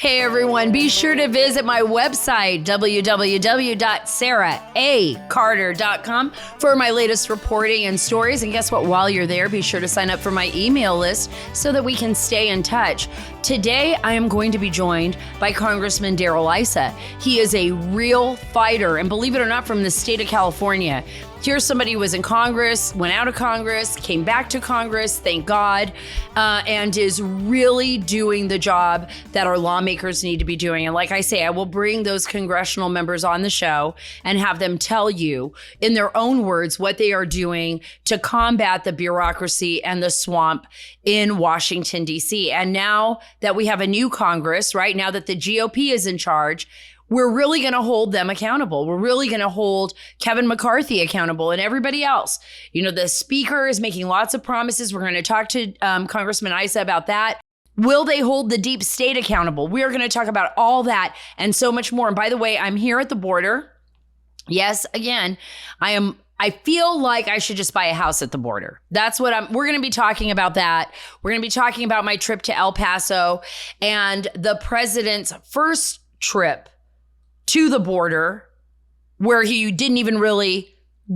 Hey everyone, be sure to visit my website, www.saracarter.com, for my latest reporting and stories. And guess what? While you're there, be sure to sign up for my email list so that we can stay in touch. Today, I am going to be joined by Congressman Darrell Issa. He is a real fighter, and believe it or not, from the state of California. Here's somebody who was in Congress, went out of Congress, came back to Congress, thank God, and is really doing the job that our lawmakers need to be doing. And like I say, I will bring those congressional members on the show and have them tell you in their own words what they are doing to combat the bureaucracy and the swamp in Washington, D.C. And now that we have a new Congress, right now that the GOP is in charge, we're really going to hold them accountable. We're really going to hold Kevin McCarthy accountable and everybody else. You know, the speaker is making lots of promises. We're going to talk to Congressman Issa about that. Will they hold the deep state accountable? We're going to talk about all that and so much more. And by the way, I'm here at the border. Yes, again, I feel like I should just buy a house at the border. That's what we're going to be talking about that. We're going to be talking about my trip to El Paso and the president's first trip to the border, where he didn't even really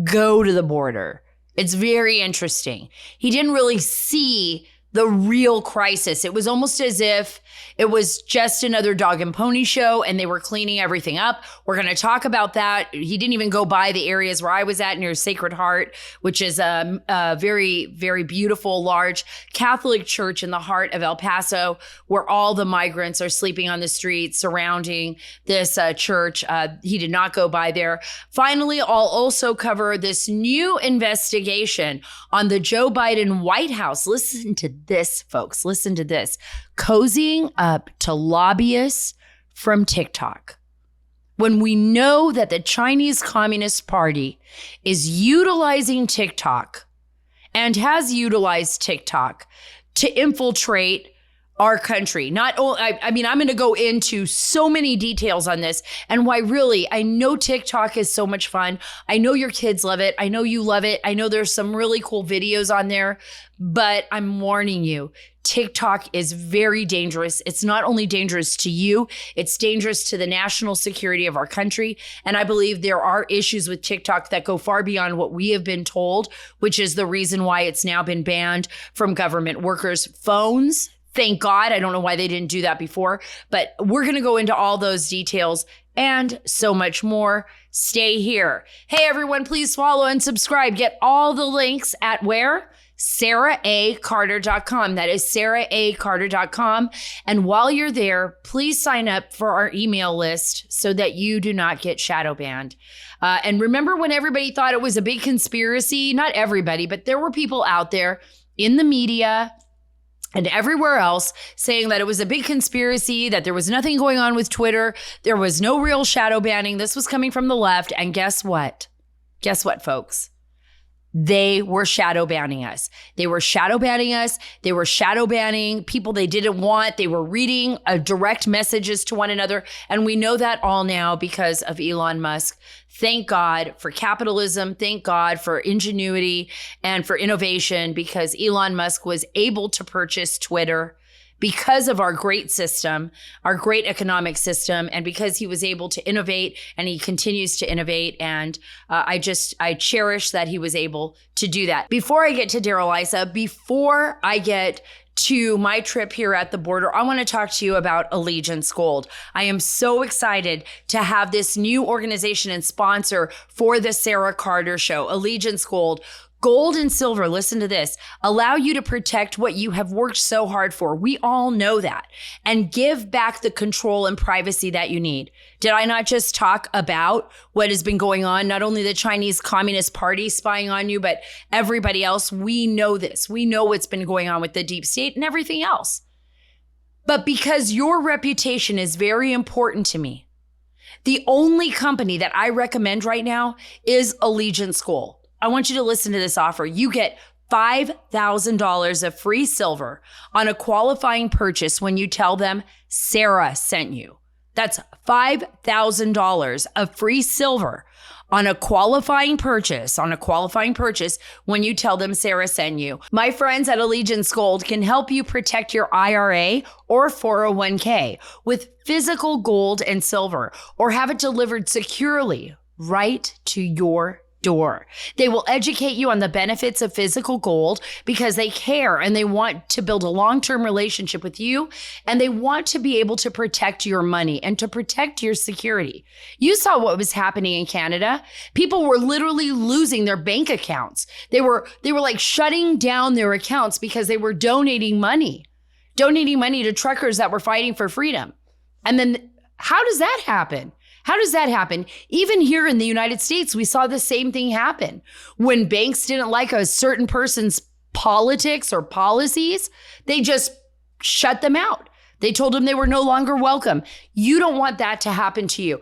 go to the border. It's very interesting. He didn't really see the real crisis. It was almost as if it was just another dog and pony show and they were cleaning everything up. We're going to talk about that. He didn't even go by the areas where I was at near Sacred Heart, which is a very, very beautiful, large Catholic church in the heart of El Paso, where all the migrants are sleeping on the streets surrounding this church. He did not go by there. Finally, I'll also cover this new investigation on the Joe Biden White House. Listen to this, folks. Listen to this. Cozying up to lobbyists from TikTok. When we know that the Chinese Communist Party is utilizing TikTok and has utilized TikTok to infiltrate our country. Not only, I'm going to go into so many details on this and why really, I know TikTok is so much fun. I know your kids love it. I know you love it. I know there's some really cool videos on there, but I'm warning you, TikTok is very dangerous. It's not only dangerous to you, it's dangerous to the national security of our country. And I believe there are issues with TikTok that go far beyond what we have been told, which is the reason why it's now been banned from government workers' phones. Thank God. I don't know why they didn't do that before, but we're going to go into all those details and so much more. Stay here. Hey, everyone, please follow and subscribe. Get all the links at where? SaraACarter.com. That is SaraACarter.com. And while you're there, please sign up for our email list so that you do not get shadow banned. And remember when everybody thought it was a big conspiracy? Not everybody, but there were people out there in the media and everywhere else saying that it was a big conspiracy, that there was nothing going on with Twitter. There was no real shadow banning. This was coming from the left. And guess what? Guess what, folks? They were shadow banning us. They were shadow banning us. They were shadow banning people they didn't want. They were reading direct messages to one another. And we know that all now because of Elon Musk. Thank God for capitalism. Thank God for ingenuity and for innovation, because Elon Musk was able to purchase Twitter because of our great system, our great economic system, and because he was able to innovate, and he continues to innovate. And I cherish that he was able to do that. Before I get to Darrell Issa, before I get to my trip here at the border, I want to talk to you about Allegiance Gold. I am so excited to have this new organization and sponsor for the Sara Carter Show. Allegiance Gold. Gold and silver, listen to this, allow you to protect what you have worked so hard for. We all know that. And give back the control and privacy that you need. Did I not just talk about what has been going on? Not only the Chinese Communist Party spying on you, but everybody else. We know this. We know what's been going on with the deep state and everything else. But because your reputation is very important to me, the only company that I recommend right now is Allegiance Gold. I want you to listen to this offer. You get $5,000 of free silver on a qualifying purchase when you tell them Sara sent you. That's $5,000 of free silver on a qualifying purchase, when you tell them Sara sent you. My friends at Allegiance Gold can help you protect your IRA or 401k with physical gold and silver, or have it delivered securely right to your door. They will educate you on the benefits of physical gold because they care and they want to build a long-term relationship with you, and they want to be able to protect your money and to protect your security. You saw what was happening in Canada. People were literally losing their bank accounts. They were like shutting down their accounts because they were donating money to truckers that were fighting for freedom. And then how does that happen? Even here in the United States, we saw the same thing happen. When banks didn't like a certain person's politics or policies, they just shut them out. They told them they were no longer welcome. You don't want that to happen to you.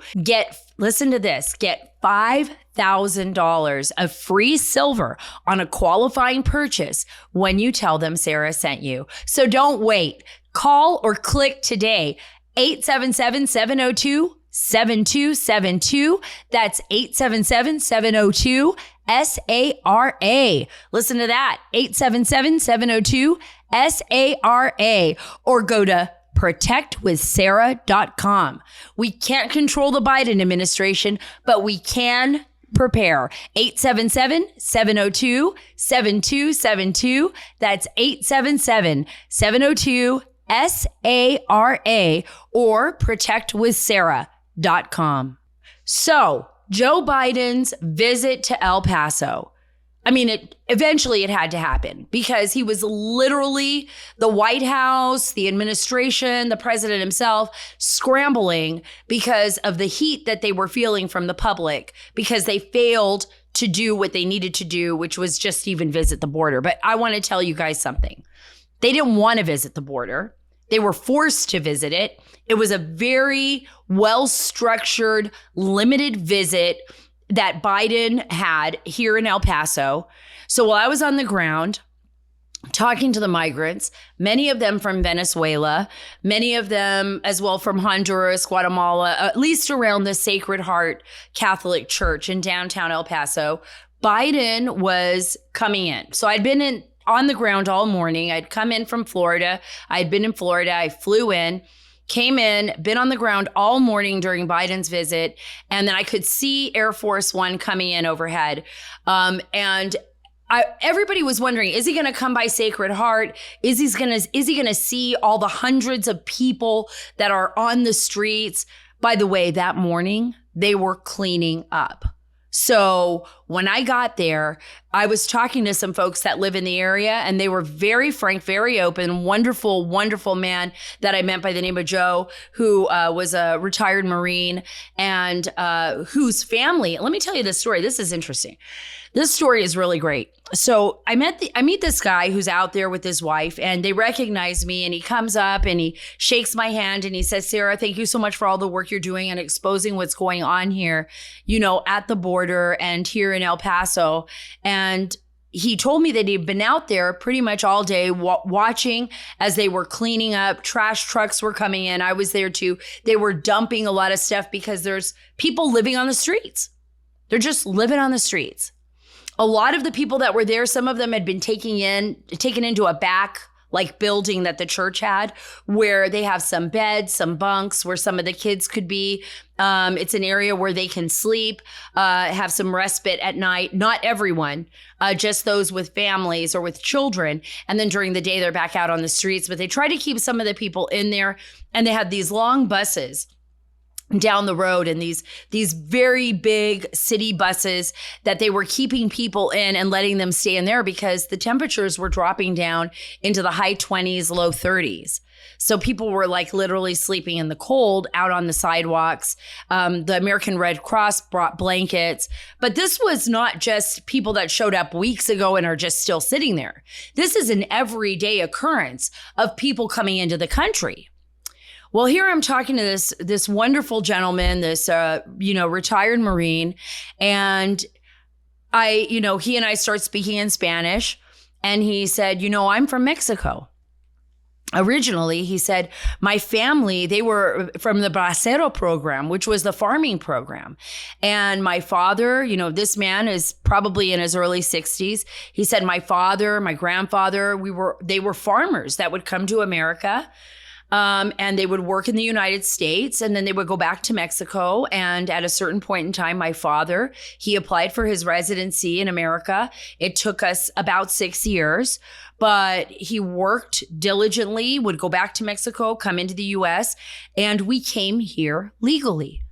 Listen to this, get $5,000 of free silver on a qualifying purchase when you tell them Sara sent you. So don't wait. Call or click today. 877-702-7272. That's 877-702-SARA. Listen to that. 877-702-SARA. Or go to protectwithsara.com. We can't control the Biden administration, but we can prepare. 877-702-7272. That's 877-702-SARA or protectwithsara.com. So, Joe Biden's visit to El Paso. Eventually it had to happen because he was literally the White House, the administration, the president himself scrambling because of the heat that they were feeling from the public because they failed to do what they needed to do, which was just even visit the border. But I want to tell you guys something. They didn't want to visit the border. They were forced to visit it. It was a very well-structured, limited visit that Biden had here in El Paso. So while I was on the ground talking to the migrants, many of them from Venezuela, many of them as well from Honduras, Guatemala, at least around the Sacred Heart Catholic Church in downtown El Paso, Biden was coming in. So I'd been on the ground all morning. I'd come in from Florida. I'd been in Florida. I flew in, came in, been on the ground all morning during Biden's visit. And then I could see Air Force One coming in overhead. Everybody was wondering, is he going to come by Sacred Heart? Is he going to see all the hundreds of people that are on the streets? By the way, that morning, they were cleaning up. So when I got there, I was talking to some folks that live in the area, and they were very frank, very open, wonderful, wonderful man that I met by the name of Joe, who was a retired Marine and whose family, let me tell you this story. This is interesting. This story is really great. So I meet this guy who's out there with his wife, and they recognize me, and he comes up and he shakes my hand and he says, Sara, thank you so much for all the work you're doing and exposing what's going on here, at the border and here in El Paso. And he told me that he'd been out there pretty much all day watching as they were cleaning up. Trash trucks were coming in. I was there too. They were dumping a lot of stuff because there's people living on the streets. They're just living on the streets. A lot of the people that were there, some of them had been taken into a back building that the church had, where they have some beds, some bunks where some of the kids could be. It's an area where they can sleep, have some respite at night. Not everyone, just those with families or with children. And then during the day, they're back out on the streets. But they try to keep some of the people in there. And they had these long buses down the road, and these very big city buses that they were keeping people in and letting them stay in there because the temperatures were dropping down into the high 20s, low 30s. So people were literally sleeping in the cold out on the sidewalks. The American Red Cross brought blankets, but this was not just people that showed up weeks ago and are just still sitting there. This is an everyday occurrence of people coming into the country. Well, here I'm talking to this wonderful gentleman, this retired Marine, and he and I start speaking in Spanish, and he said, I'm from Mexico. Originally, he said, my family, they were from the Bracero program, which was the farming program. And my father, this man is probably in his early 60s. He said, my father, my grandfather, they were farmers that would come to America. And they would work in the United States, and then they would go back to Mexico. And at a certain point in time, my father, he applied for his residency in America. It took us about 6 years, but he worked diligently, would go back to Mexico, come into the US, and we came here legally.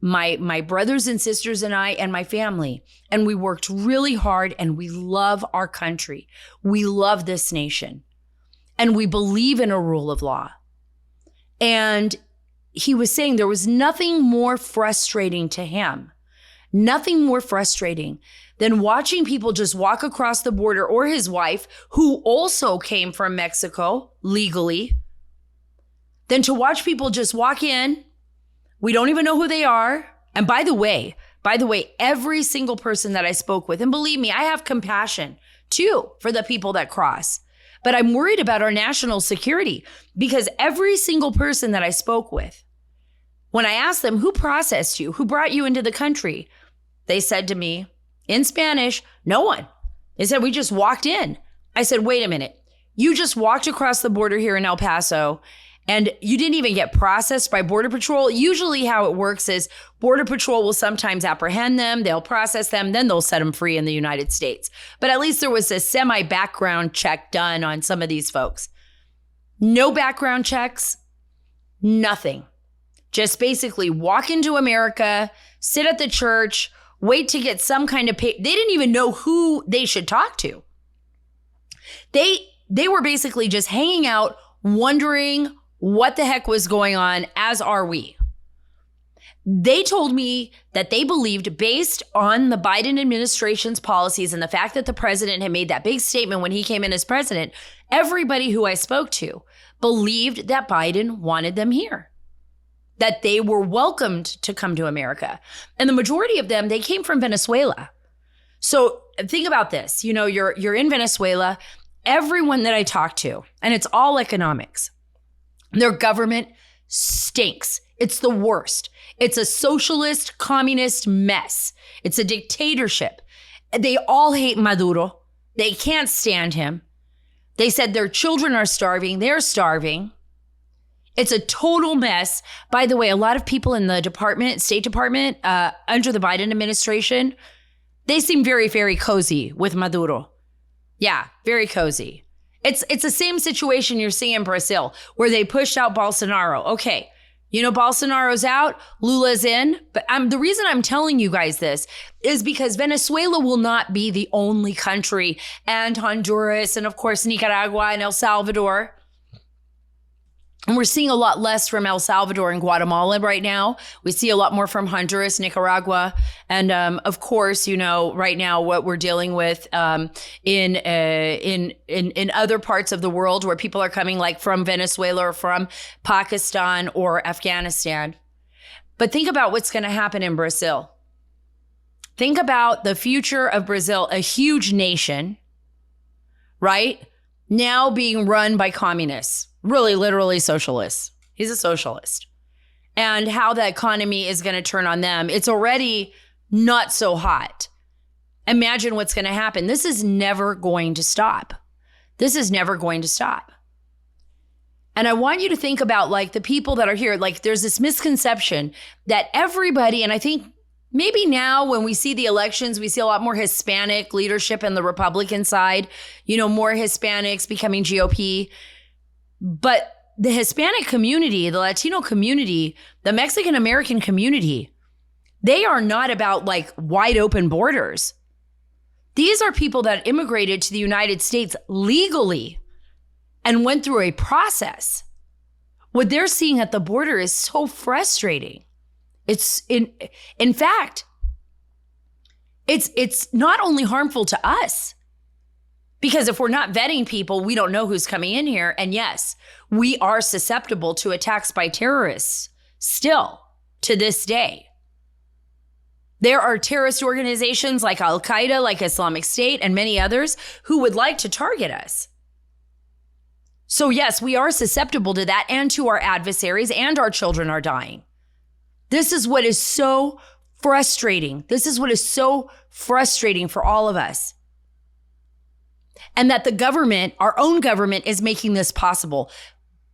My brothers and sisters and I and my family, and we worked really hard, and we love our country. We love this nation. And we believe in a rule of law. And he was saying there was nothing more frustrating to him, nothing more frustrating than watching people just walk across the border, or his wife, who also came from Mexico legally, than to watch people just walk in. We don't even know who they are. And by the way, every single person that I spoke with, and believe me, I have compassion too for the people that cross. But I'm worried about our national security, because every single person that I spoke with, when I asked them, who processed you? Who brought you into the country? They said to me in Spanish, no one. They said, we just walked in. I said, wait a minute. You just walked across the border here in El Paso, and you didn't even get processed by Border Patrol. Usually how it works is Border Patrol will sometimes apprehend them, they'll process them, then they'll set them free in the United States. But at least there was a semi-background check done on some of these folks. No background checks, nothing. Just basically walk into America, sit at the church, wait to get some kind of pay. They didn't even know who they should talk to. They were basically just hanging out, wondering what the heck was going on, as are we. They told me that they believed, based on the Biden administration's policies and the fact that the president had made that big statement when he came in as president, everybody who I spoke to believed that Biden wanted them here, that they were welcomed to come to America. And the majority of them, they came from Venezuela. So think about this. You're in Venezuela. Everyone that I talked to, and it's all economics, their government stinks. It's the worst. It's a socialist, communist mess. It's a dictatorship. They all hate Maduro. They can't stand him. They said their children are starving. They're starving. It's a total mess. By the way, a lot of people in the State Department, under the Biden administration, they seem very, very cozy with Maduro. Yeah, very cozy. It's the same situation you're seeing in Brazil, where they pushed out Bolsonaro. Okay, Bolsonaro's out, Lula's in. But the reason I'm telling you guys this is because Venezuela will not be the only country, and Honduras, and of course Nicaragua and El Salvador. And we're seeing a lot less from El Salvador and Guatemala right now. We see a lot more from Honduras, Nicaragua, and of course, right now what we're dealing with in other parts of the world where people are coming, like from Venezuela or from Pakistan or Afghanistan. But think about what's going to happen in Brazil. Think about the future of Brazil, a huge nation, right? Now being run by communists. Really, literally socialists. He's a socialist. And how the economy is going to turn on them. It's already not so hot. Imagine what's going to happen. This is never going to stop. This is never going to stop. And I want you to think about the people that are here. There's this misconception that everybody, and I think maybe now when we see the elections, we see a lot more Hispanic leadership in the Republican side, more Hispanics becoming GOP. But the Hispanic community, the Latino community, the Mexican American community, they are not about wide open borders. These are people that immigrated to the United States legally and went through a process. What they're seeing at the border is so frustrating. In fact, it's not only harmful to us, because if we're not vetting people, we don't know who's coming in here. And yes, we are susceptible to attacks by terrorists still to this day. There are terrorist organizations like Al-Qaeda, like Islamic State, and many others who would like to target us. So yes, we are susceptible to that and to our adversaries, and our children are dying. This is what is so frustrating. This is what is so frustrating for all of us. And that the government, our own government, is making this possible.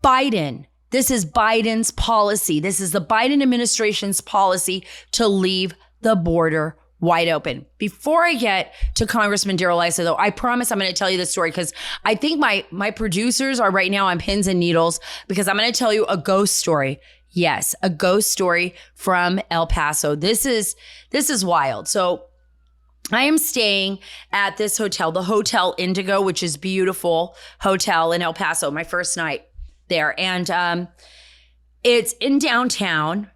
Biden, this is Biden's policy. This is the Biden administration's policy to leave the border wide open. Before I get to Congressman Darrell Issa, though, I promise I'm going to tell you the story, because I think my producers are right now on pins and needles, because I'm going to tell you a ghost story. Yes, a ghost story from El Paso. This is wild. So I am staying at this hotel, the Hotel Indigo, which is beautiful hotel in El Paso, my first night there. And it's in downtown.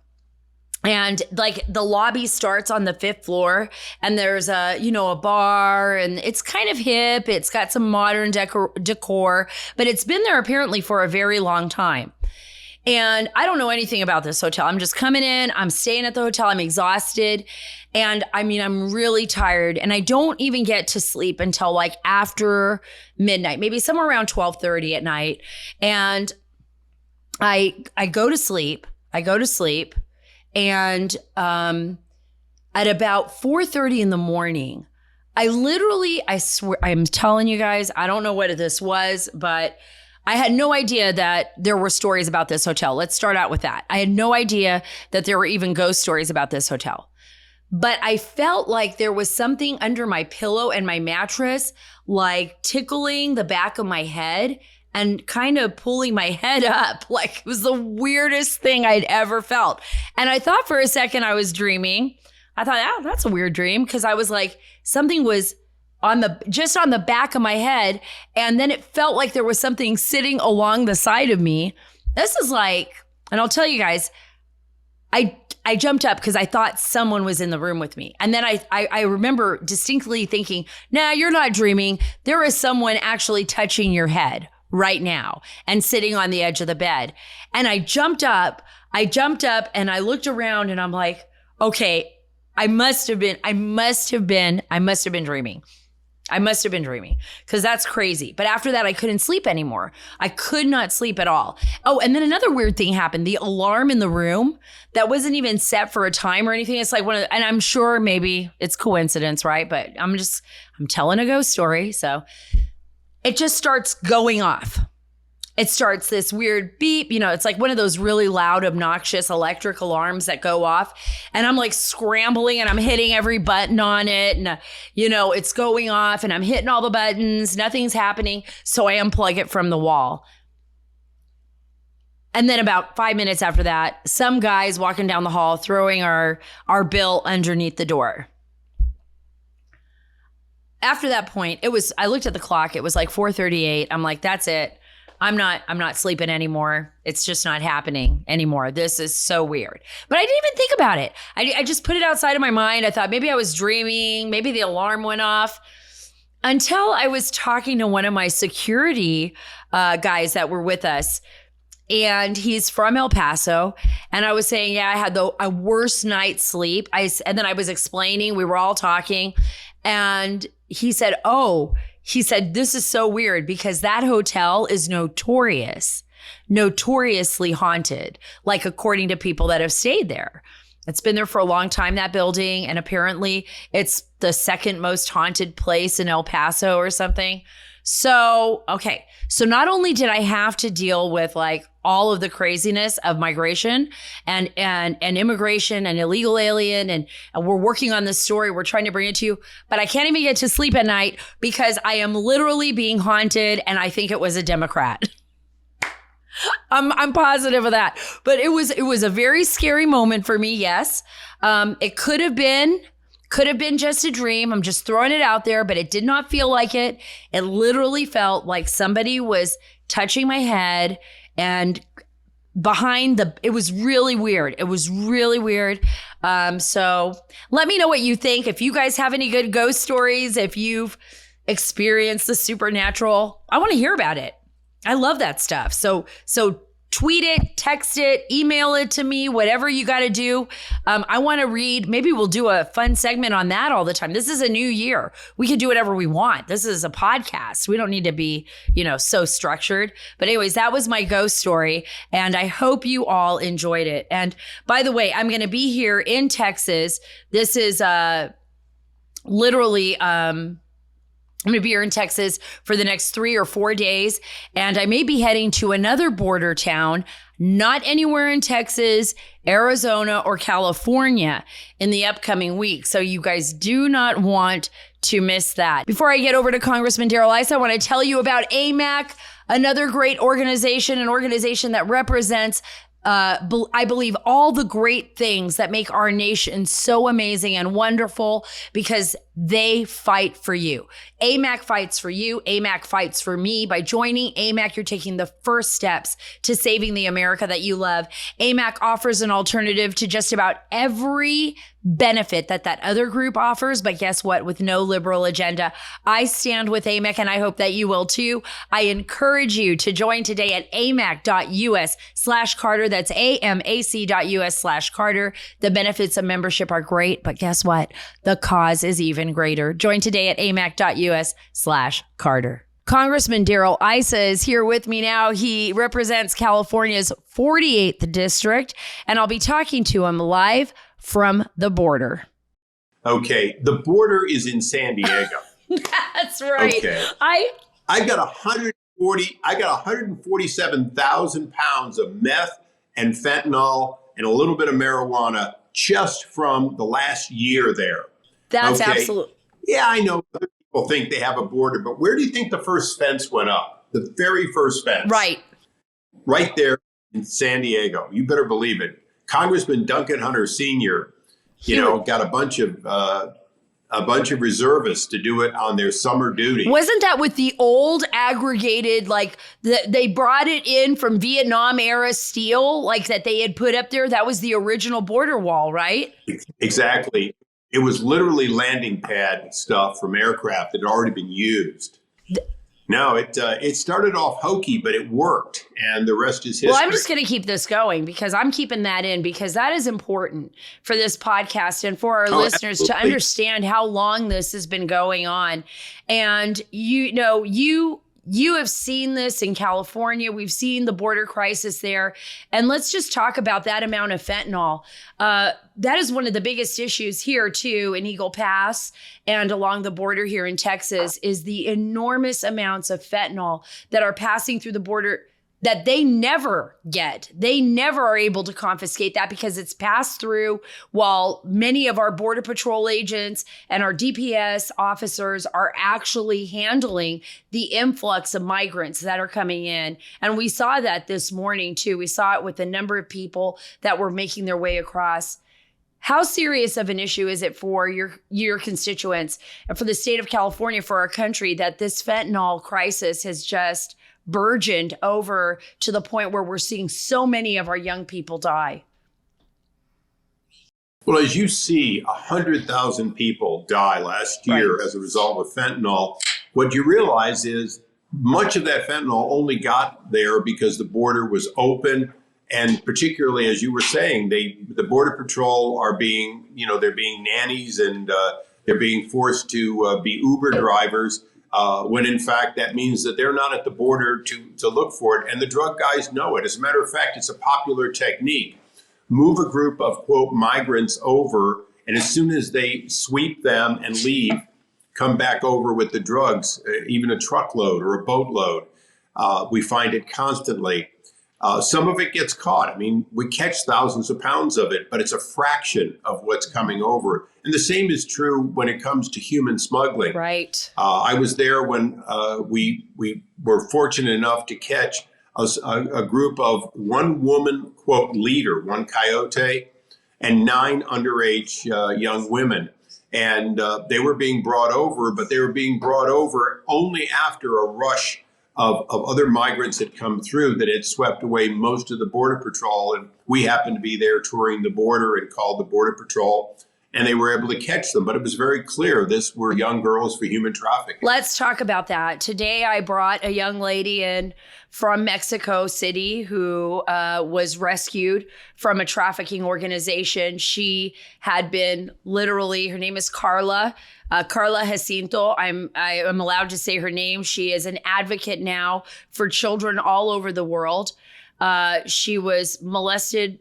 And like the lobby starts on the 5th floor, and there's a bar, and it's kind of hip. It's got some modern decor, but it's been there apparently for a very long time. And I don't know anything about this hotel. I'm just coming in, I'm staying at the hotel, I'm exhausted. And I mean, I'm really tired, and I don't even get to sleep until like after midnight, maybe somewhere around 12:30 at night. And I go to sleep. And at about 4:30 in the morning, I swear, I'm telling you guys, I don't know what this was, but I had no idea that there were stories about this hotel. Let's start out with that. I had no idea that there were even ghost stories about this hotel. But I felt like there was something under my pillow and my mattress, like tickling the back of my head and kind of pulling my head up. Like, it was the weirdest thing I'd ever felt. And I thought for a second I was dreaming. I thought, oh, that's a weird dream, because I was like, something was just on the back of my head. And then it felt like there was something sitting along the side of me. This is like, and I'll tell you guys, I jumped up because I thought someone was in the room with me. And then I remember distinctly thinking, nah, you're not dreaming. There is someone actually touching your head right now and sitting on the edge of the bed. And I jumped up and I looked around, and I'm like, okay, I must have been dreaming. I must have been dreaming, because that's crazy. But after that, I couldn't sleep anymore. I could not sleep at all. Oh, and then another weird thing happened. The alarm in the room that wasn't even set for a time or anything. It's like and I'm sure maybe it's coincidence, right? But I'm telling a ghost story. So it just starts going off. It starts this weird beep, it's like one of those really loud, obnoxious electric alarms that go off. And I'm like scrambling, and I'm hitting every button on it. And, it's going off, and I'm hitting all the buttons. Nothing's happening. So I unplug it from the wall. And then about 5 minutes after that, some guy's walking down the hall, throwing our bill underneath the door. After that point, I looked at the clock. It was like 4:38. I'm like, that's it. I'm not sleeping anymore. It's just not happening anymore. This is so weird. But I didn't even think about it. I just put it outside of my mind. I thought maybe I was dreaming. Maybe the alarm went off, until I was talking to one of my security guys that were with us. And he's from El Paso. And I was saying, yeah, I had a worst night's sleep. And then I was explaining, we were all talking. And he said, this is so weird, because that hotel is notoriously haunted, like according to people that have stayed there. It's been there for a long time, that building. And apparently it's the second most haunted place in El Paso or something. So, okay. So not only did I have to deal with like all of the craziness of migration and immigration and illegal alien, and we're working on this story, we're trying to bring it to you, but I can't even get to sleep at night because I am literally being haunted, and I think it was a Democrat. I'm positive of that. But it was a very scary moment for me, yes. It could have been just a dream. I'm just throwing it out there, but it did not feel like it. It literally felt like somebody was touching my head, and it was really weird. It was really weird. So let me know what you think. If you guys have any good ghost stories, if you've experienced the supernatural, I want to hear about it. I love that stuff. So Tweet it, text it, email it to me, whatever you got to do. I want to read. Maybe we'll do a fun segment on that all the time. This is a new year. We can do whatever we want. This is a podcast. We don't need to be, so structured. But anyways, that was my ghost story. And I hope you all enjoyed it. And by the way, I'm going to be here in Texas. This is literally... I'm going to be here in Texas for the next 3 or 4 days, and I may be heading to another border town, not anywhere in Texas, Arizona, or California in the upcoming week. So you guys do not want to miss that. Before I get over to Congressman Darrell Issa, I want to tell you about AMAC, another great organization, an organization that represents I believe all the great things that make our nation so amazing and wonderful because they fight for you. AMAC fights for you. AMAC fights for me. By joining AMAC, you're taking the first steps to saving the America that you love. AMAC offers an alternative to just about every benefit that other group offers. But guess what? With no liberal agenda, I stand with AMAC, and I hope that you will too. I encourage you to join today at amac.us/Carter. That's amac.us/Carter. The benefits of membership are great, but guess what? The cause is even greater. Join today at amac.us/Carter. Congressman Darrell Issa is here with me now. He represents California's 48th district, and I'll be talking to him live from the border. Okay, the border is in San Diego. That's right. Okay. I got 147,000 pounds of meth and fentanyl and a little bit of marijuana just from the last year there. That's absolute. Yeah, I know other people think they have a border, but where do you think the first fence went up? The very first fence. Right. Right there in San Diego. You better believe it. Congressman Duncan Hunter Sr., got a bunch of reservists to do it on their summer duty. Wasn't that with the old aggregated, they brought it in from Vietnam era steel, that they had put up there? That was the original border wall, right? Exactly. It was literally landing pad stuff from aircraft that had already been used. No, it started off hokey, but it worked, and the rest is history. Well, I'm just going to keep this going because I'm keeping that in because that is important for this podcast and for our listeners to understand how long this has been going on. And you have seen this in California. We've seen the border crisis there. And let's just talk about that amount of fentanyl. That is one of the biggest issues here, too, in Eagle Pass and along the border here in Texas is the enormous amounts of fentanyl that are passing through the border that they never get. They never are able to confiscate that because it's passed through while many of our Border Patrol agents and our DPS officers are actually handling the influx of migrants that are coming in. And we saw that this morning, too. We saw it with the number of people that were making their way across. How serious of an issue is it for your constituents and for the state of California, for our country, that this fentanyl crisis has just burgeoned over to the point where we're seeing so many of our young people die? Well, as you see, 100,000 people die last year as a result of fentanyl. What you realize is much of that fentanyl only got there because the border was open. And particularly, as you were saying, the Border Patrol are being, they're being nannies and they're being forced to be Uber drivers. When in fact, that means that they're not at the border to look for it. And the drug guys know it. As a matter of fact, it's a popular technique. Move a group of, quote, migrants over, and as soon as they sweep them and leave, come back over with the drugs, even a truckload or a boatload. We find it constantly. Some of it gets caught. I mean, we catch thousands of pounds of it, but it's a fraction of what's coming over. And the same is true when it comes to human smuggling. Right. I was there when we were fortunate enough to catch a group of one woman, quote, leader, one coyote, and 9 underage young women. And they were being brought over, but they were being brought over only after a rush of other migrants had come through that had swept away most of the Border Patrol. And we happened to be there touring the border and called the Border Patrol. and they were able to catch them. But it was very clear this were young girls for human trafficking. Let's talk about that. Today, I brought a young lady in from Mexico City who was rescued from a trafficking organization. She had been literally, her name is Carla Jacinto. I am allowed to say her name. She is an advocate now for children all over the world. She was molested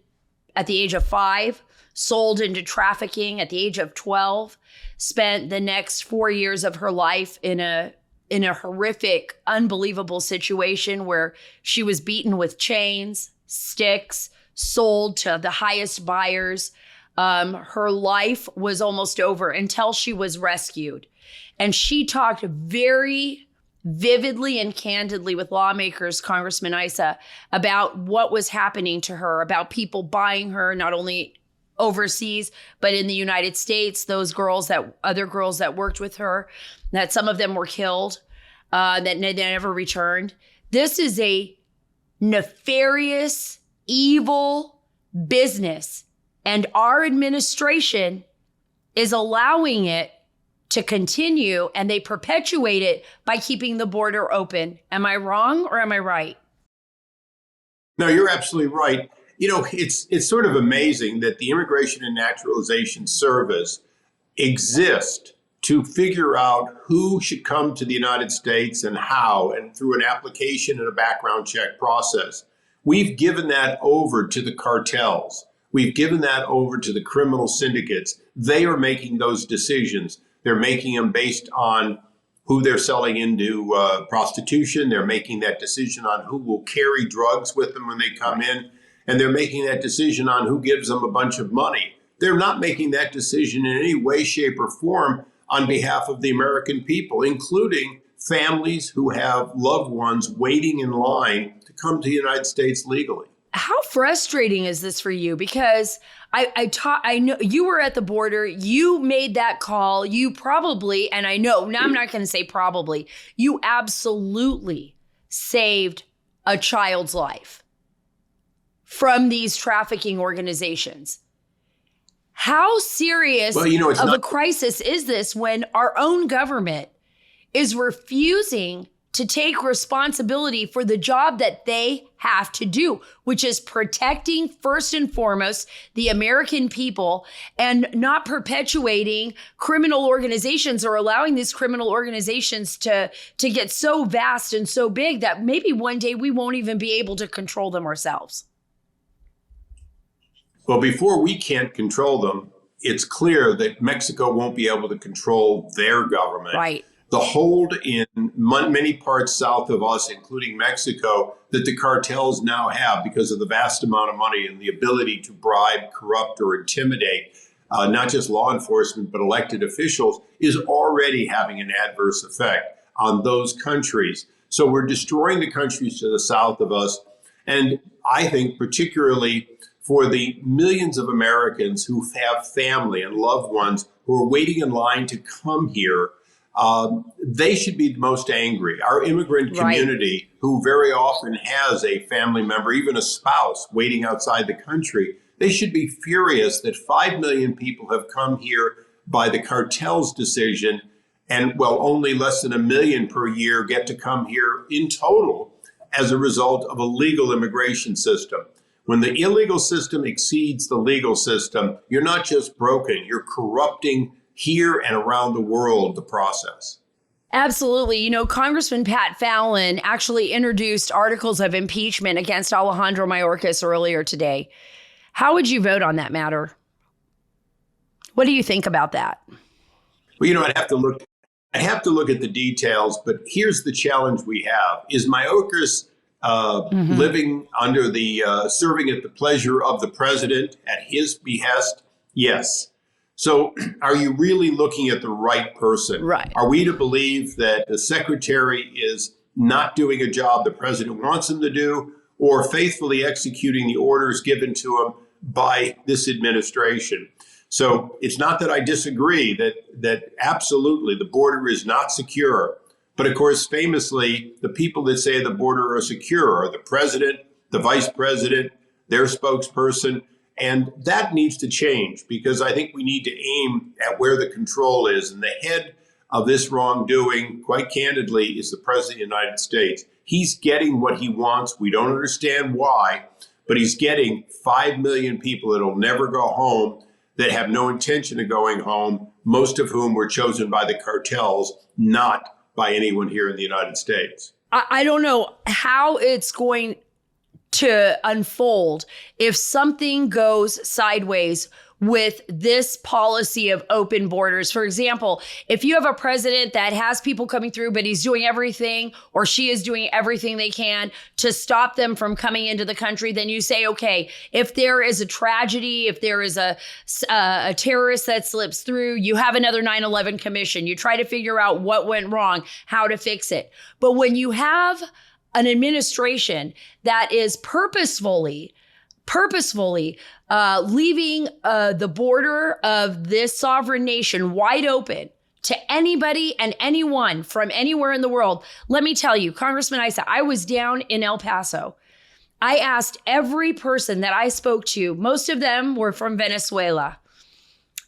at the age of 5, sold into trafficking at the age of 12, spent the next 4 years of her life in a horrific, unbelievable situation where she was beaten with chains, sticks, sold to the highest buyers. Her life was almost over until she was rescued. And she talked very vividly and candidly with lawmakers, Congressman Issa, about what was happening to her, about people buying her, not only overseas, but in the United States, other girls that worked with her, that some of them were killed, that they never returned. This is a nefarious, evil business, and our administration is allowing it to continue, and they perpetuate it by keeping the border open. Am I wrong or am I right? No, you're absolutely right. You know, it's sort of amazing that the Immigration and Naturalization Service exists to figure out who should come to the United States and how, and through an application and a background check process. We've given that over to the cartels. We've given that over to the criminal syndicates. They are making those decisions. They're making them based on who they're selling into prostitution. They're making that decision on who will carry drugs with them when they come in. And they're making that decision on who gives them a bunch of money. They're not making that decision in any way, shape, or form on behalf of the American people, including families who have loved ones waiting in line to come to the United States legally. How frustrating is this for you? Because I know you were at the border, you made that call, you probably, and I know, now I'm not going to say probably, you absolutely saved a child's life from these trafficking organizations. How serious of a crisis is this when our own government is refusing to take responsibility for the job that they have to do, which is protecting first and foremost the American people and not perpetuating criminal organizations or allowing these criminal organizations to get so vast and so big that maybe one day we won't even be able to control them ourselves? Well, before we can't control them, it's clear that Mexico won't be able to control their government. Right. The hold in many parts south of us, including Mexico, that the cartels now have because of the vast amount of money and the ability to bribe, corrupt, or intimidate not just law enforcement, but elected officials, is already having an adverse effect on those countries. So we're destroying the countries to the south of us. And I think particularly for the millions of Americans who have family and loved ones who are waiting in line to come here, they should be the most angry. Our immigrant community, who very often has a family member, even a spouse, waiting outside the country, they should be furious that 5 million people have come here by the cartel's decision, and only less than 1 million per year get to come here in total as a result of a legal immigration system. When the illegal system exceeds the legal system, you're not just broken, you're corrupting here and around the world the process. Absolutely. You know, Congressman Pat Fallon actually introduced articles of impeachment against Alejandro Mayorkas earlier today. How would you vote on that matter? What do you think about that? Well, I'd have to look at the details, but here's the challenge we have. Is Mayorkas living under the serving at the pleasure of the president at his behest? Yes. So are you really looking at the right person? Right. Are we to believe that the secretary is not doing a job the president wants him to do, or faithfully executing the orders given to him by this administration? So it's not that I disagree that absolutely the border is not secure. But of course, famously, the people that say the border are secure are the president, the vice president, their spokesperson, And that needs to change because I think we need to aim at where the control is. And the head of this wrongdoing, quite candidly, is the President of the United States. He's getting what he wants. We don't understand why, but he's getting 5 million people that'll never go home, that have no intention of going home, most of whom were chosen by the cartels, not by anyone here in the United States. I don't know how it's going to unfold if something goes sideways with this policy of open borders. For example, if you have a president that has people coming through, but he's doing everything, or she is doing everything they can to stop them from coming into the country, then you say, okay, if there is a tragedy, if there is a terrorist that slips through, you have another 9/11 commission. You try to figure out what went wrong, how to fix it. But when you have an administration that is purposefully leaving the border of this sovereign nation wide open to anybody and anyone from anywhere in the world. Let me tell you, Congressman Issa, I was down in El Paso. I asked every person that I spoke to, most of them were from Venezuela.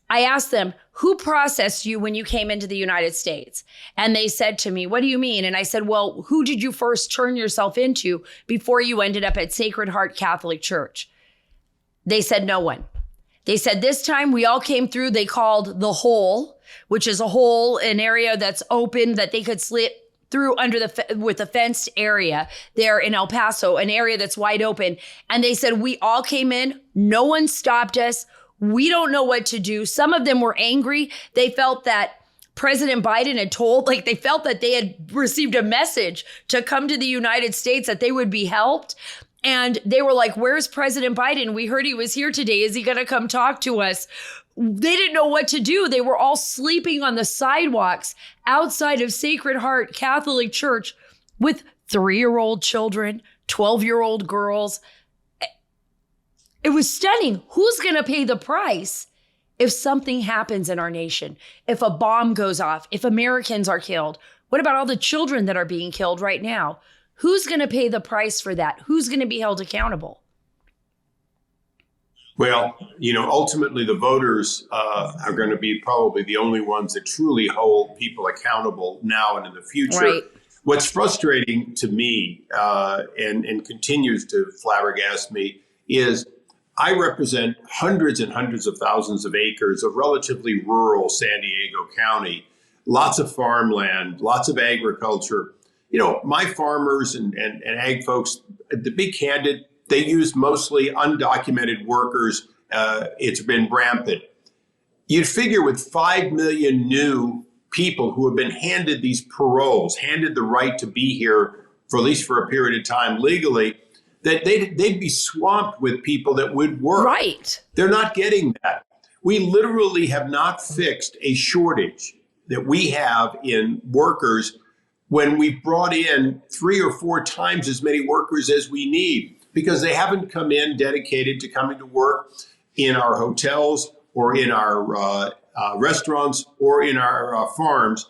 I asked them, who processed you when you came into the United States? And they said to me, what do you mean? And I said, well, who did you first turn yourself into before you ended up at Sacred Heart Catholic Church? They said no one. They said this time we all came through, they called the hole, which is a hole, an area that's open that they could slip through under with a fenced area there in El Paso, an area that's wide open. And they said we all came in, no one stopped us. We don't know what to do. Some of them were angry. They felt that President Biden had they felt that they had received a message to come to the United States, that they would be helped. And they were like, where's President Biden? We heard he was here today. Is he going to come talk to us? They didn't know what to do. They were all sleeping on the sidewalks outside of Sacred Heart Catholic Church with 3-year-old children, 12-year-old girls. It was stunning. Who's going to pay the price if something happens in our nation? If a bomb goes off, if Americans are killed? What about all the children that are being killed right now? Who's going to pay the price for that? Who's going to be held accountable? Well, ultimately the voters are going to be probably the only ones that truly hold people accountable now and in the future. Right. What's frustrating to me and continues to flabbergast me is I represent hundreds and hundreds of thousands of acres of relatively rural San Diego County, lots of farmland, lots of agriculture. My farmers and ag folks, to be candid, they use mostly undocumented workers. It's been rampant. You'd figure with 5 million new people who have been handed these paroles, handed the right to be here for at least for a period of time legally, that they'd be swamped with people that would work. Right. They're not getting that. We literally have not fixed a shortage that we have in workers when we've brought in 3 or 4 times as many workers as we need, because they haven't come in dedicated to coming to work in our hotels or in our restaurants or in our farms.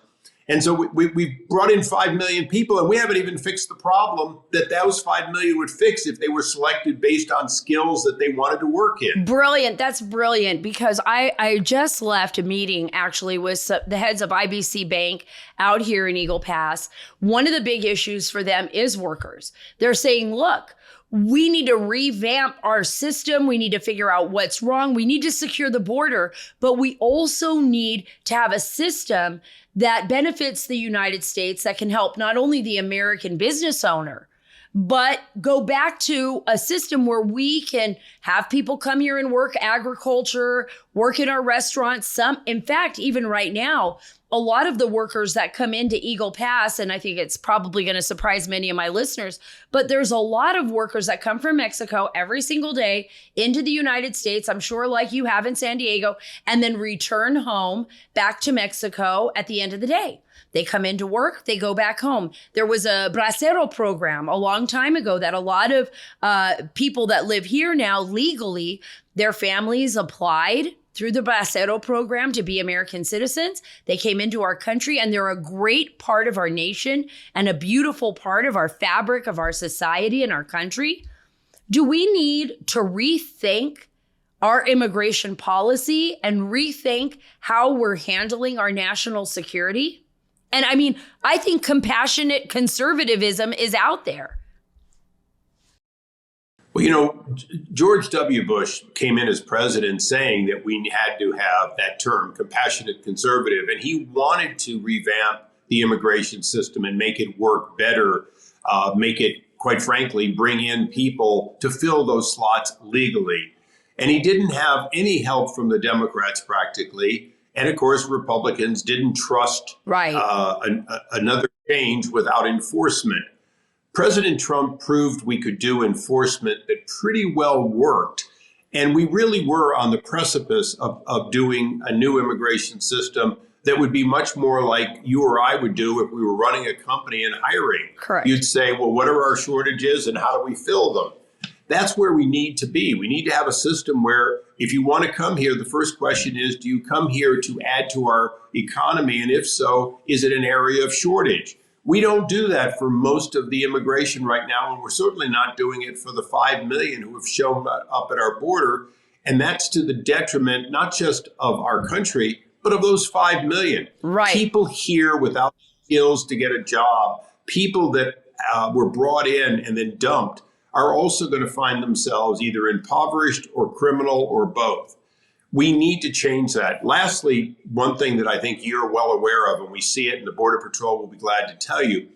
And so we brought in 5 million people, and we haven't even fixed the problem that those 5 million would fix if they were selected based on skills that they wanted to work in. Brilliant. That's brilliant, because I just left a meeting actually with the heads of IBC Bank out here in Eagle Pass. One of the big issues for them is workers. They're saying, look, we need to revamp our system. We need to figure out what's wrong. We need to secure the border, but we also need to have a system that benefits the United States, that can help not only the American business owner, but go back to a system where we can have people come here and work agriculture, work in our restaurants. In fact, even right now, a lot of the workers that come into Eagle Pass, and I think it's probably going to surprise many of my listeners, but there's a lot of workers that come from Mexico every single day into the United States, I'm sure like you have in San Diego, and then return home back to Mexico at the end of the day. They come into work, they go back home. There was a bracero program a long time ago that a lot of people that live here now legally, their families applied through the bracero program to be American citizens. They came into our country, and they're a great part of our nation and a beautiful part of our fabric of our society and our country. Do we need to rethink our immigration policy and rethink how we're handling our national security? And I mean, I think compassionate conservatism is out there. Well, George W. Bush came in as president saying that we had to have that term, compassionate conservative, and he wanted to revamp the immigration system and make it work better, make it, quite frankly, bring in people to fill those slots legally. And he didn't have any help from the Democrats practically. And of course, Republicans didn't trust another change without enforcement. President Trump proved we could do enforcement that pretty well worked. And we really were on the precipice of doing a new immigration system that would be much more like you or I would do if we were running a company and hiring. Correct. You'd say, well, what are our shortages and how do we fill them? That's where we need to be. We need to have a system where if you want to come here, the first question is, do you come here to add to our economy? And if so, is it an area of shortage? We don't do that for most of the immigration right now, and we're certainly not doing it for the 5 million who have shown up at our border. And that's to the detriment, not just of our country, but of those 5 million. Right. People here without skills to get a job, people that were brought in and then dumped, are also going to find themselves either impoverished or criminal or both. We need to change that. Lastly, one thing that I think you're well aware of, and we see it, and the Border Patrol will be glad to tell you,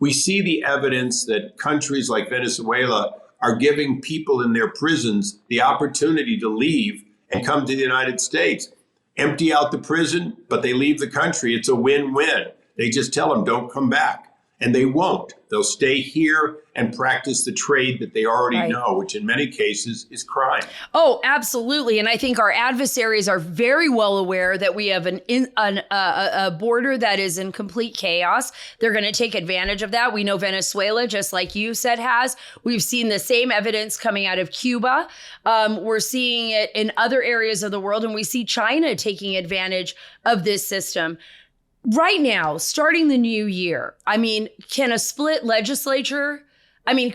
we see the evidence that countries like Venezuela are giving people in their prisons the opportunity to leave and come to the United States. Empty out the prison, but they leave the country. It's a win-win. They just tell them, don't come back. And they won't. They'll stay here and practice the trade that they already know, which in many cases is crime. Oh, absolutely. And I think our adversaries are very well aware that we have a border that is in complete chaos. They're going to take advantage of that. We know Venezuela, just like you said, has. We've seen the same evidence coming out of Cuba. We're seeing it in other areas of the world, and we see China taking advantage of this system. Right now, starting the new year, I mean, can a split legislature,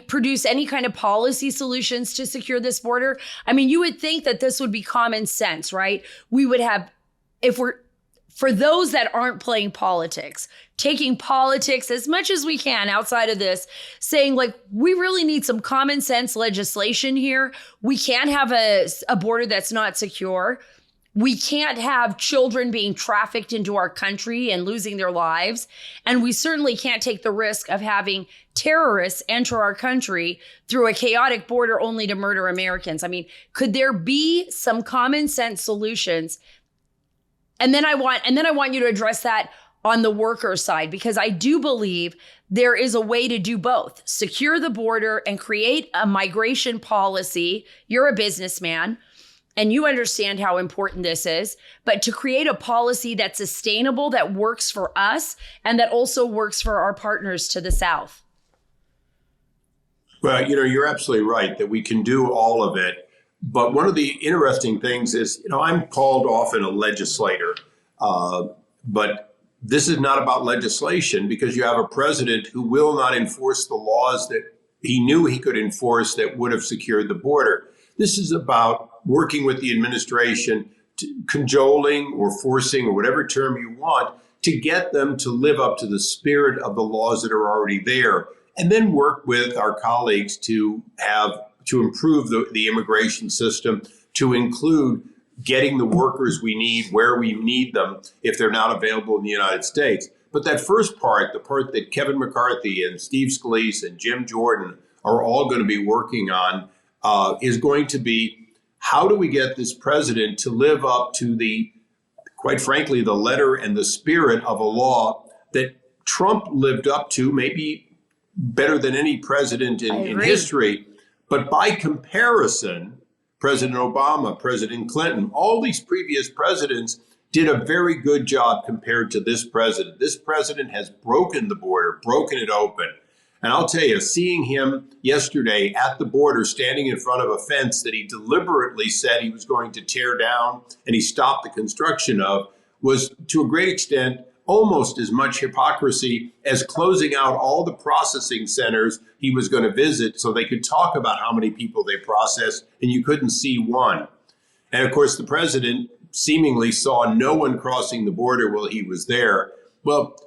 produce any kind of policy solutions to secure this border? I mean, you would think that this would be common sense, right? We would have, for those that aren't playing politics, taking politics as much as we can outside of this, saying like, we really need some common sense legislation here. We can't have a border that's not secure. We can't have children being trafficked into our country and losing their lives. And we certainly can't take the risk of having terrorists enter our country through a chaotic border only to murder Americans. I mean, could there be some common sense solutions? And then I want you to address that on the worker side, because I do believe there is a way to do both. Secure the border and create a migration policy. You're a businessman, and you understand how important this is, but to create a policy that's sustainable, that works for us, and that also works for our partners to the South. Well, you're absolutely right that we can do all of it. But one of the interesting things is, I'm called often a legislator, but this is not about legislation, because you have a president who will not enforce the laws that he knew he could enforce that would have secured the border. This is about working with the administration, cajoling or forcing or whatever term you want, to get them to live up to the spirit of the laws that are already there, and then work with our colleagues to improve the immigration system, to include getting the workers we need where we need them if they're not available in the United States. But that first part, the part that Kevin McCarthy and Steve Scalise and Jim Jordan are all going to be working on, is going to be, how do we get this president to live up to quite frankly, the letter and the spirit of a law that Trump lived up to, maybe better than any president in history. But by comparison, President Obama, President Clinton, all these previous presidents did a very good job compared to this president. This president has broken the border, broken it open. And I'll tell you, seeing him yesterday at the border, standing in front of a fence that he deliberately said he was going to tear down and he stopped the construction of, was to a great extent almost as much hypocrisy as closing out all the processing centers he was going to visit so they could talk about how many people they processed, and you couldn't see one. And of course, the president seemingly saw no one crossing the border while he was there. Well,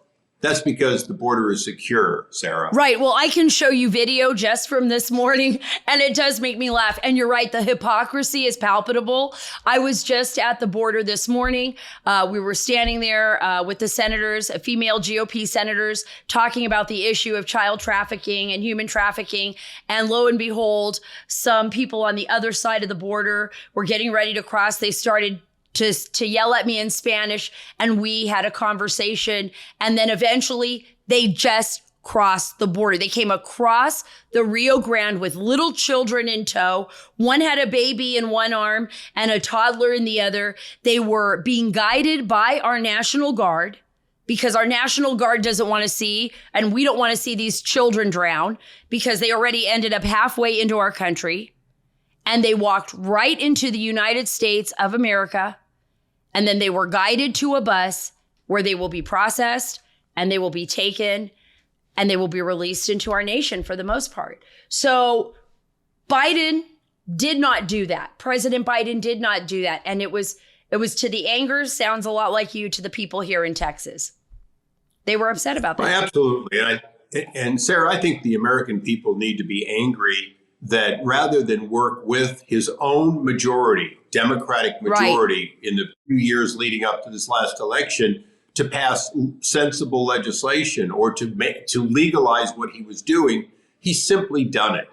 that's because the border is secure, Sarah. Right. Well, I can show you video just from this morning, and it does make me laugh. And you're right. The hypocrisy is palpable. I was just at the border this morning. We were standing there with the senators, female GOP senators, talking about the issue of child trafficking and human trafficking. And lo and behold, some people on the other side of the border were getting ready to cross. They started to yell at me in Spanish, and we had a conversation. And then eventually they just crossed the border. They came across the Rio Grande with little children in tow. One had a baby in one arm and a toddler in the other. They were being guided by our National Guard, because our National Guard doesn't want to see, and we don't want to see these children drown, because they already ended up halfway into our country. And they walked right into the United States of America. And then they were guided to a bus where they will be processed, and they will be taken, and they will be released into our nation for the most part. So Biden did not do that. President Biden did not do that. And it was to the anger, sounds a lot like you, to the people here in Texas. They were upset about that. Well, absolutely. And Sarah, I think the American people need to be angry that rather than work with his own majority, Democratic majority, in the few years leading up to this last election, to pass sensible legislation or to legalize what he was doing, he's simply done it.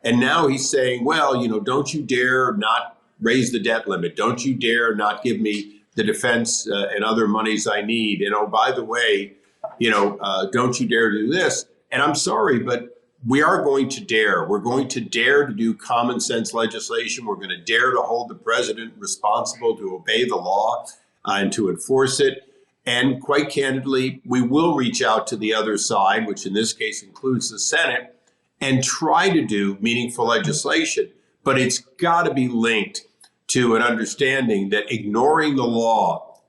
And now he's saying, well, don't you dare not raise the debt limit. Don't you dare not give me the defense and other monies I need. And oh, by the way, don't you dare do this. And I'm sorry, but we are going to dare. We're going to dare to do common sense legislation. We're going to dare to hold the president responsible to obey the law and to enforce it. And quite candidly, we will reach out to the other side, which in this case includes the Senate, and try to do meaningful legislation. But it's got to be linked to an understanding that ignoring the law,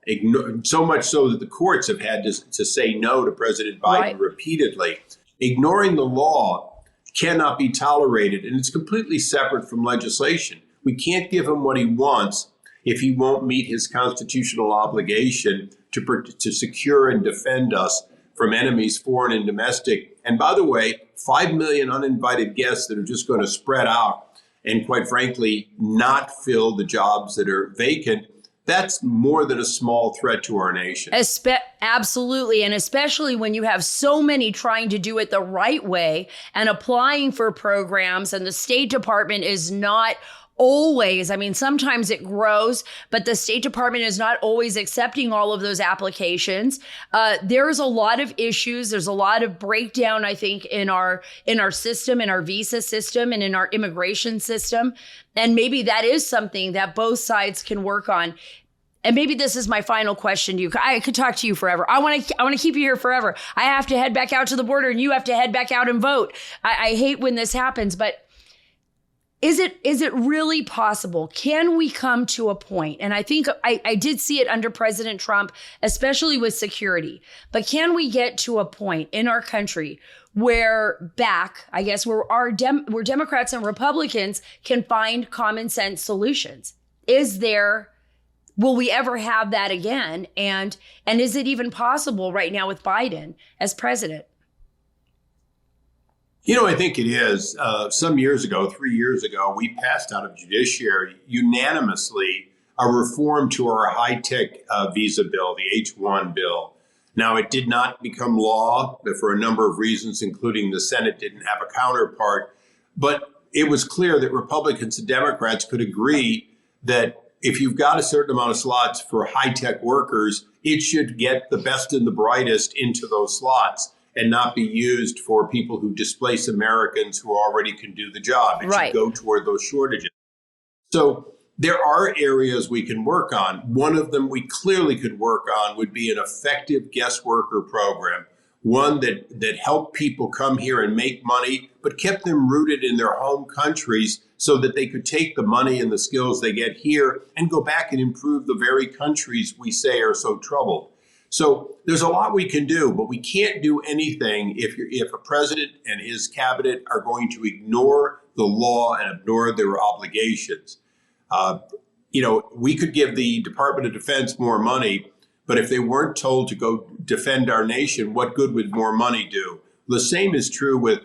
so much so that the courts have had to say no to President Biden repeatedly. Ignoring the law cannot be tolerated, and it's completely separate from legislation. We can't give him what he wants if he won't meet his constitutional obligation to secure and defend us from enemies, foreign and domestic. And by the way, 5 million uninvited guests that are just going to spread out and, quite frankly, not fill the jobs that are vacant. That's more than a small threat to our nation. Absolutely. And especially when you have so many trying to do it the right way and applying for programs, and the State Department is not always, sometimes it grows, but the State Department is not always accepting all of those applications. There's a lot of issues. There's a lot of breakdown, I think, in our system, in our visa system, and in our immigration system. And maybe that is something that both sides can work on. And maybe this is my final question to you. I could talk to you forever. I want to keep you here forever. I have to head back out to the border, and you have to head back out and vote. I hate when this happens, but is it really possible? Can we come to a point? And I think I did see it under President Trump, especially with security. But can we get to a point in our country where Democrats and Republicans can find common sense solutions? Will we ever have that again? And is it even possible right now with Biden as president? I think it is. Some years ago, 3 years ago, we passed out of judiciary unanimously a reform to our high-tech visa bill, the H-1 bill. Now, it did not become law for a number of reasons, including the Senate didn't have a counterpart. But it was clear that Republicans and Democrats could agree that if you've got a certain amount of slots for high-tech workers, it should get the best and the brightest into those slots and not be used for people who displace Americans who already can do the job. It should go toward those shortages. So there are areas we can work on. One of them we clearly could work on would be an effective guest worker program, one that helped people come here and make money, but kept them rooted in their home countries so that they could take the money and the skills they get here and go back and improve the very countries we say are so troubled. So there's a lot we can do, but we can't do anything if a president and his cabinet are going to ignore the law and ignore their obligations. we could give the Department of Defense more money, but if they weren't told to go defend our nation, what good would more money do? The same is true with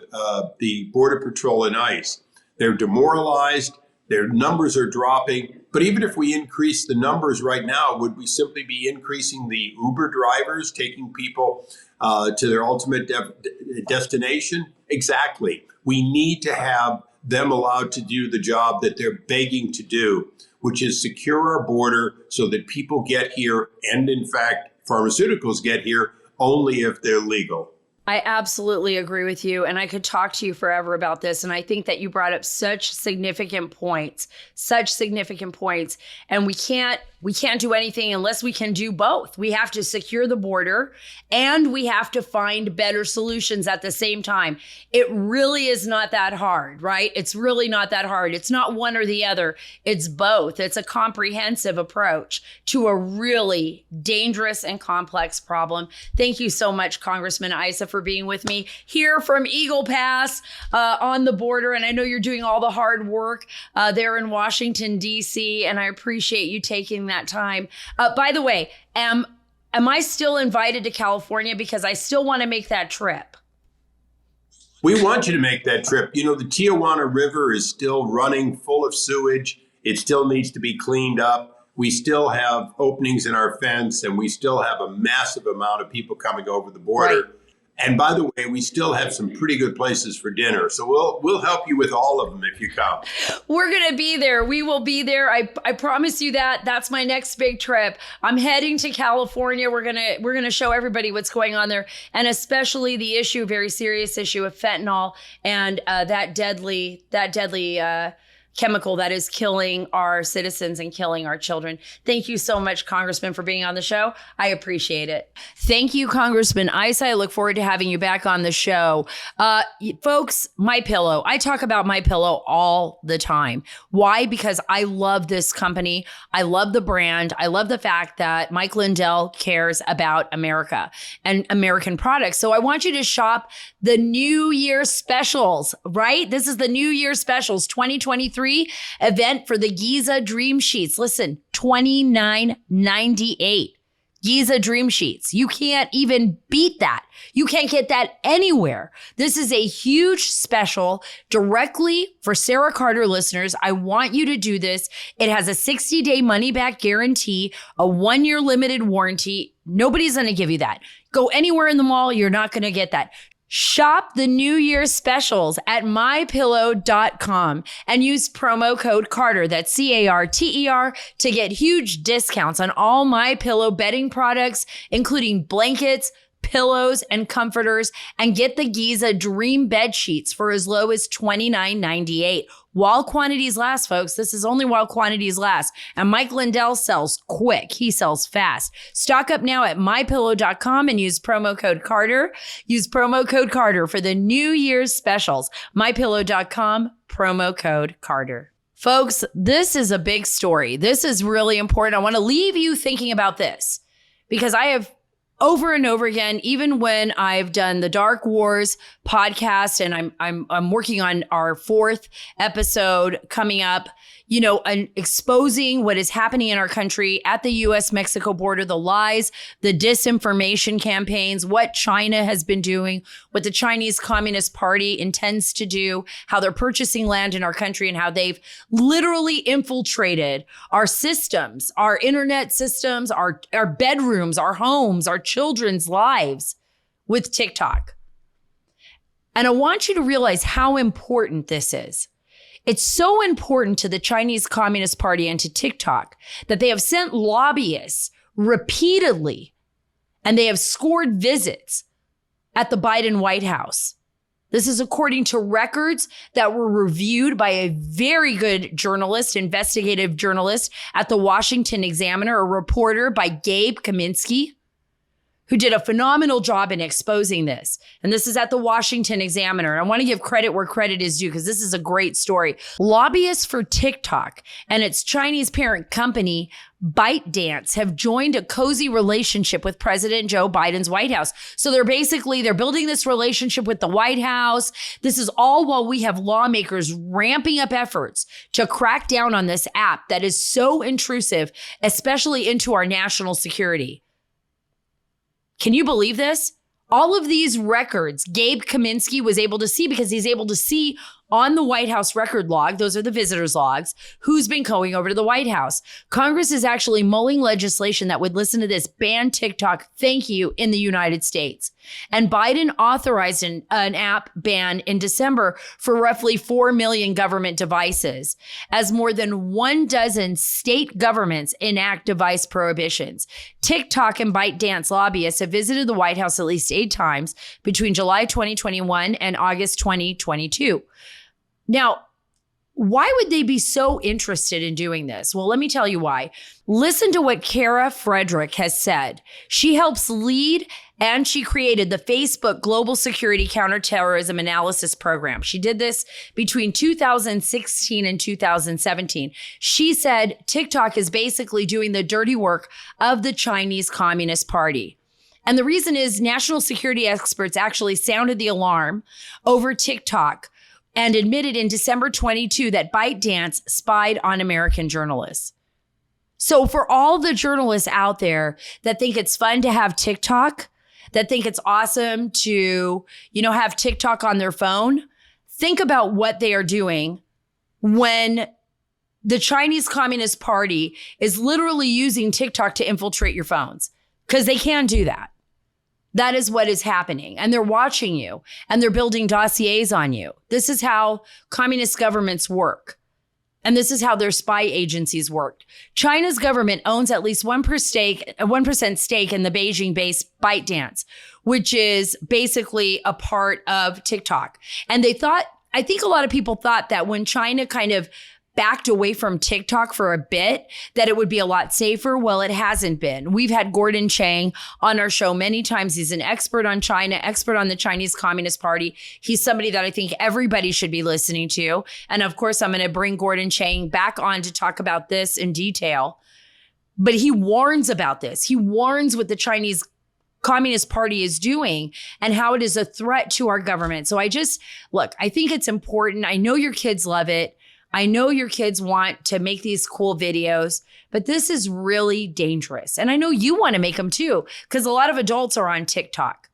the Border Patrol and ICE. They're demoralized, their numbers are dropping. But even if we increase the numbers right now, would we simply be increasing the Uber drivers, taking people to their ultimate destination? Exactly. We need to have them allowed to do the job that they're begging to do, which is secure our border so that people get here and, in fact, pharmaceuticals get here only if they're legal. I absolutely agree with you. And I could talk to you forever about this. And I think that you brought up such significant points. And we can't do anything unless we can do both. We have to secure the border and we have to find better solutions at the same time. It really is not that hard, right? It's really not that hard. It's not one or the other. It's both. It's a comprehensive approach to a really dangerous and complex problem. Thank you so much, Congressman Issa, for being with me here from Eagle Pass on the border. And I know you're doing all the hard work there in Washington, D.C., and I appreciate you taking that time. By the way, am I still invited to California? Because I still want to make that trip. We want you to make that trip. The Tijuana River is still running full of sewage. It still needs to be cleaned up. We still have openings in our fence, and we still have a massive amount of people coming over the border. Right. And by the way, we still have some pretty good places for dinner. So we'll help you with all of them if you come. We're going to be there. We will be there. I promise you that. That's my next big trip. I'm heading to California. We're going to show everybody what's going on there, and especially the very serious issue of fentanyl and that deadly chemical that is killing our citizens and killing our children. Thank you so much, Congressman, for being on the show. I appreciate it. Thank you, Congressman Issa. I look forward to having you back on the show. Folks, MyPillow. I talk about MyPillow all the time. Why? Because I love this company. I love the brand. I love the fact that Mike Lindell cares about America and American products. So I want you to shop the New Year specials, right? This is the New Year specials 2023 event for the Giza Dream Sheets. Listen, $29.98. Giza Dream Sheets. You can't even beat that. You can't get that anywhere. This is a huge special directly for Sarah Carter listeners. I want you to do this. It has a 60-day money-back guarantee, a 1-year limited warranty. Nobody's going to give you that. Go anywhere in the mall, you're not going to get that. Shop the New Year specials at mypillow.com and use promo code Carter, that's CARTER, to get huge discounts on all MyPillow bedding products, including blankets, pillows, and comforters, and get the Giza Dream Bed Sheets for as low as $29.98. While quantities last, folks. This is only while quantities last. And Mike Lindell sells quick. He sells fast. Stock up now at mypillow.com and use promo code Carter. Use promo code Carter for the New Year's specials. mypillow.com, promo code Carter. Folks, this is a big story. This is really important. I want to leave you thinking about this because I have over and over again, even when I've done the Dark Wars podcast and I'm working on our 4th episode coming up, and exposing what is happening in our country at the U.S.-Mexico border, the lies, the disinformation campaigns, what China has been doing, what the Chinese Communist Party intends to do, how they're purchasing land in our country, and how they've literally infiltrated our systems, our internet systems, our bedrooms, our homes, our children's lives with TikTok. And I want you to realize how important this is. It's so important to the Chinese Communist Party and to TikTok that they have sent lobbyists repeatedly, and they have scored visits at the Biden White House. This is according to records that were reviewed by a very good journalist, investigative journalist at the Washington Examiner, a reporter by Gabe Kaminsky. who did a phenomenal job in exposing this. And this is at the Washington Examiner. And I want to give credit where credit is due because this is a great story. Lobbyists for TikTok and its Chinese parent company, ByteDance, have joined a cozy relationship with President Joe Biden's White House. So they're building this relationship with the White House. This is all while we have lawmakers ramping up efforts to crack down on this app that is so intrusive, especially into our national security. Can you believe this? All of these records Gabe Kaminsky was able to see because he's able to see on the White House record log, those are the visitors logs, who's been going over to the White House. Congress is actually mulling legislation that would, listen to this, ban TikTok, thank you, in the United States. And Biden authorized an app ban in December for roughly 4 million government devices, as more than 12 state governments enact device prohibitions. TikTok and ByteDance lobbyists have visited the White House at least 8 times between July 2021 and August 2022. Now, why would they be so interested in doing this? Well, let me tell you why. Listen to what Kara Frederick has said. She helps lead and she created the Facebook Global Security Counterterrorism Analysis Program. She did this between 2016 and 2017. She said TikTok is basically doing the dirty work of the Chinese Communist Party. And the reason is national security experts actually sounded the alarm over TikTok and admitted in December 22 that ByteDance spied on American journalists. So for all the journalists out there that think it's fun to have TikTok, that think it's awesome to, have TikTok on their phone, think about what they are doing when the Chinese Communist Party is literally using TikTok to infiltrate your phones, because they can do that. That is what is happening. And they're watching you and they're building dossiers on you. This is how communist governments work. And this is how their spy agencies work. China's government owns at least 1% stake in the Beijing-based ByteDance, which is basically a part of TikTok. And I think a lot of people thought that when China kind of backed away from TikTok for a bit, that it would be a lot safer. Well, it hasn't been. We've had Gordon Chang on our show many times. He's an expert on China, expert on the Chinese Communist Party. He's somebody that I think everybody should be listening to. And of course, I'm going to bring Gordon Chang back on to talk about this in detail. But he warns about this. He warns what the Chinese Communist Party is doing and how it is a threat to our government. So I think it's important. I know your kids love it. I know your kids want to make these cool videos, but this is really dangerous. And I know you want to make them too, because a lot of adults are on TikTok.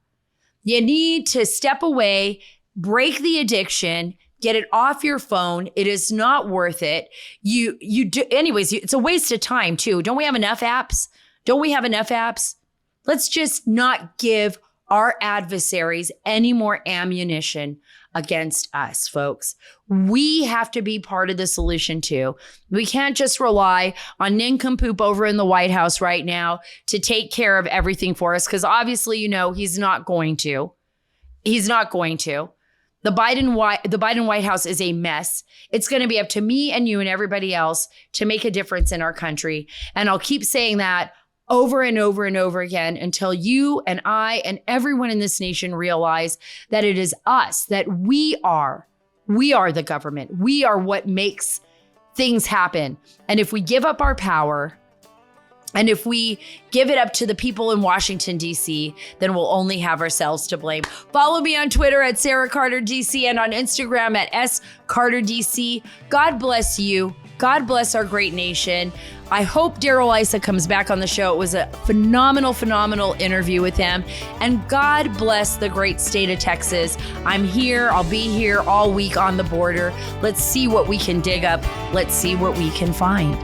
You need to step away, break the addiction, get it off your phone. It is not worth it. It's a waste of time too. Don't we have enough apps? Let's just not give our adversaries any more ammunition against us, folks. We have to be part of the solution too. We can't just rely on nincompoop over in the White House right now to take care of everything for us, because obviously, he's not going to. He's not going to. The Biden White House is a mess. It's going to be up to me and you and everybody else to make a difference in our country. And I'll keep saying that over and over and over again until you and I and everyone in this nation realize that it is us, that we are the government. We are what makes things happen. And if we give up our power, and if we give it up to the people in Washington, D.C., then we'll only have ourselves to blame. Follow me on Twitter at Sara Carter DC and on Instagram at SCarterDC. God bless you. God bless our great nation. I hope Darrell Issa comes back on the show. It was a phenomenal interview with him. And God bless the great state of Texas. I'm here. I'll be here all week on the border. Let's see what we can dig up. Let's see what we can find.